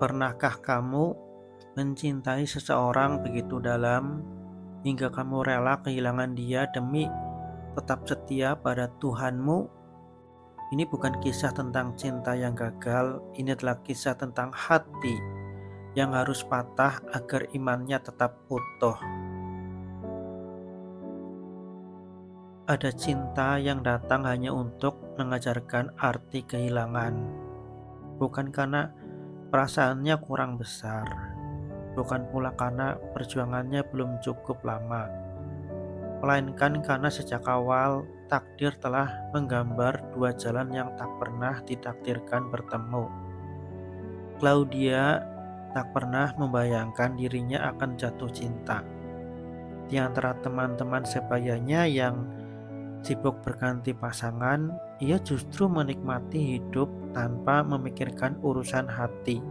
Pernahkah kamu mencintai seseorang begitu dalam hingga kamu rela kehilangan dia demi tetap setia pada Tuhanmu? Ini bukan kisah tentang cinta yang gagal, ini adalah kisah tentang hati yang harus patah agar imannya tetap utuh. Ada cinta yang datang hanya untuk mengajarkan arti kehilangan, bukan karena perasaannya kurang besar, bukan pula karena perjuangannya belum cukup lama, melainkan karena sejak awal takdir telah menggambar dua jalan yang tak pernah ditakdirkan bertemu. Claudia tak pernah membayangkan dirinya akan jatuh cinta. Di antara teman-teman sebayanya yang sibuk berganti pasangan, ia justru menikmati hidup tanpa memikirkan urusan hati.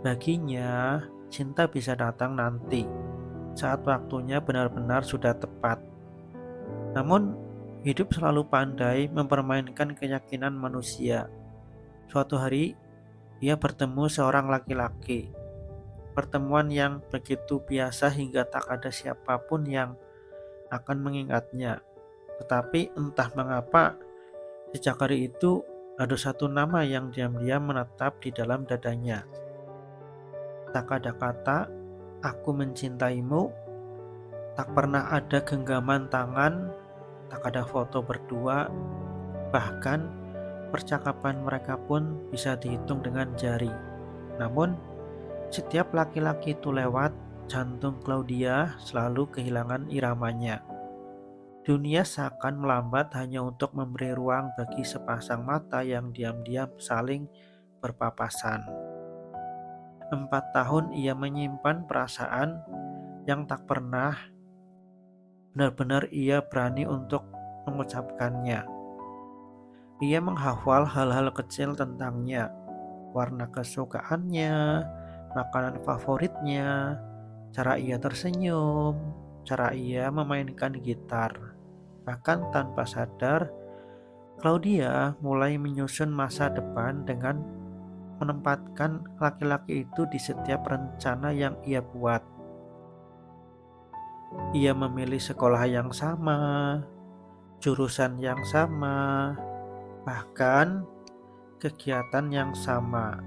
Baginya, cinta bisa datang nanti, saat waktunya benar-benar sudah tepat. Namun, hidup selalu pandai mempermainkan keyakinan manusia. Suatu hari, ia bertemu seorang laki-laki. Pertemuan yang begitu biasa hingga tak ada siapapun yang akan mengingatnya. Tetapi entah mengapa, sejak hari itu ada satu nama yang diam-diam menetap di dalam dadanya. Tak ada kata, "Aku mencintaimu." Tak pernah ada genggaman tangan, tak ada foto berdua, bahkan percakapan mereka pun bisa dihitung dengan jari. Namun, setiap laki-laki itu lewat, jantung Claudia selalu kehilangan iramanya. Dunia seakan melambat hanya untuk memberi ruang bagi sepasang mata yang diam-diam saling berpapasan. 4 tahun ia menyimpan perasaan yang tak pernah benar-benar ia berani untuk mengucapkannya. Ia menghafal hal-hal kecil tentangnya, warna kesukaannya, makanan favoritnya, cara ia tersenyum, cara ia memainkan gitar. Bahkan tanpa sadar, Claudia mulai menyusun masa depan dengan menempatkan laki-laki itu di setiap rencana yang ia buat. Ia memilih sekolah yang sama, jurusan yang sama, bahkan kegiatan yang sama.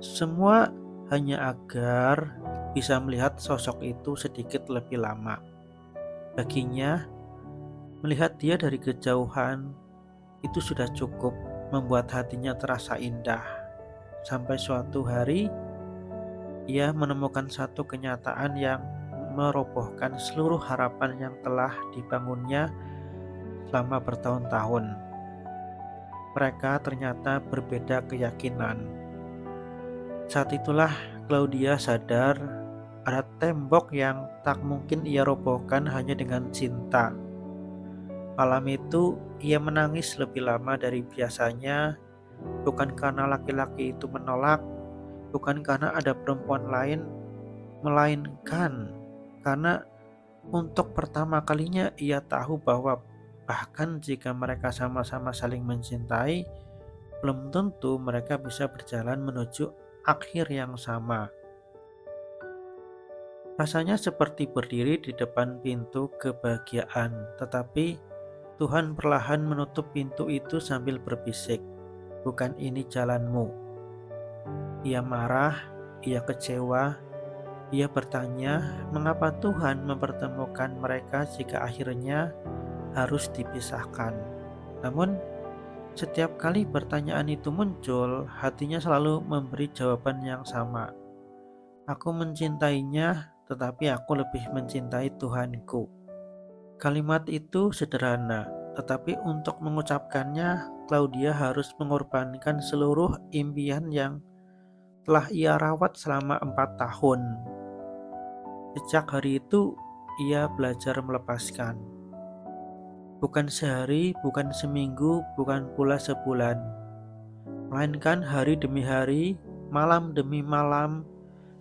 Semua hanya agar bisa melihat sosok itu sedikit lebih lama. Baginya, melihat dia dari kejauhan itu sudah cukup membuat hatinya terasa indah. Sampai suatu hari, ia menemukan satu kenyataan yang merobohkan seluruh harapan yang telah dibangunnya selama bertahun-tahun. Mereka ternyata berbeda keyakinan. Saat itulah Claudia sadar ada tembok yang tak mungkin ia robohkan hanya dengan cinta. Malam itu ia menangis lebih lama dari biasanya, bukan karena laki-laki itu menolak, bukan karena ada perempuan lain, melainkan karena untuk pertama kalinya ia tahu bahwa bahkan jika mereka sama-sama saling mencintai, belum tentu mereka bisa berjalan menuju akhir yang sama. Rasanya seperti berdiri di depan pintu kebahagiaan, tetapi Tuhan perlahan menutup pintu itu sambil berbisik, "Bukan ini jalanmu." Ia marah, ia kecewa, ia bertanya mengapa Tuhan mempertemukan mereka jika akhirnya harus dipisahkan. Namun, setiap kali pertanyaan itu muncul, hatinya selalu memberi jawaban yang sama. "Aku mencintainya, tetapi aku lebih mencintai Tuhanku." Kalimat itu sederhana, tetapi untuk mengucapkannya, Claudia harus mengorbankan seluruh impian yang telah ia rawat selama 4 tahun. Sejak hari itu, ia belajar melepaskan. Bukan sehari, bukan seminggu, bukan pula sebulan, melainkan hari demi hari, malam demi malam,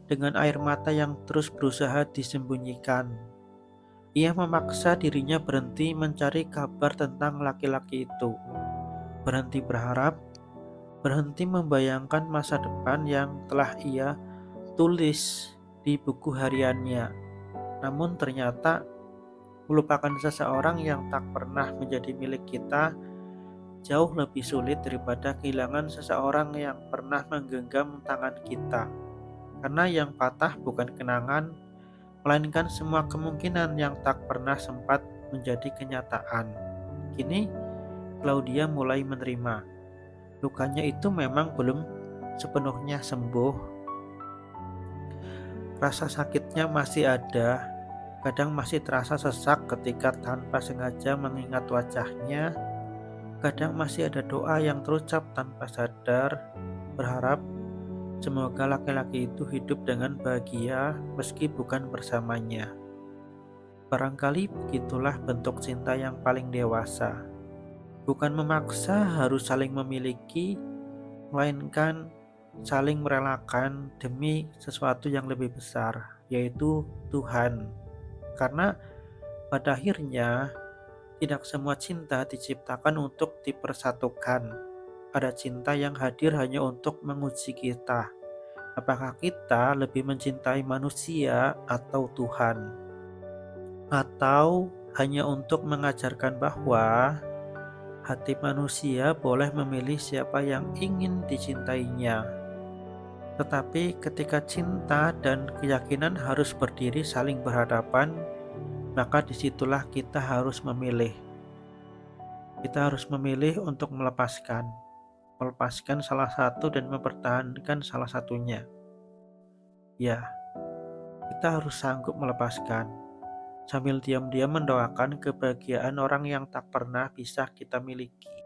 dengan air mata yang terus berusaha disembunyikan. Ia memaksa dirinya berhenti mencari kabar tentang laki-laki itu, berhenti berharap, berhenti membayangkan masa depan yang telah ia tulis di buku hariannya. Namun ternyata melupakan seseorang yang tak pernah menjadi milik kita jauh lebih sulit daripada kehilangan seseorang yang pernah menggenggam tangan kita. Karena yang patah bukan kenangan, melainkan semua kemungkinan yang tak pernah sempat menjadi kenyataan. Kini, Claudia mulai menerima. Lukanya itu memang belum sepenuhnya sembuh. Rasa sakitnya masih ada, kadang masih terasa sesak ketika tanpa sengaja mengingat wajahnya. Kadang masih ada doa yang terucap tanpa sadar, berharap semoga laki-laki itu hidup dengan bahagia meski bukan bersamanya. Barangkali begitulah bentuk cinta yang paling dewasa. Bukan memaksa harus saling memiliki, melainkan saling merelakan demi sesuatu yang lebih besar, yaitu Tuhan. Karena pada akhirnya tidak semua cinta diciptakan untuk dipersatukan. Ada cinta yang hadir hanya untuk menguji kita. Apakah kita lebih mencintai manusia atau Tuhan? Atau hanya untuk mengajarkan bahwa hati manusia boleh memilih siapa yang ingin dicintainya. Tetapi ketika cinta dan keyakinan harus berdiri saling berhadapan, maka disitulah kita harus memilih. Kita harus memilih untuk melepaskan salah satu dan mempertahankan salah satunya. Ya, kita harus sanggup melepaskan, sambil diam-diam mendoakan kebahagiaan orang yang tak pernah bisa kita miliki.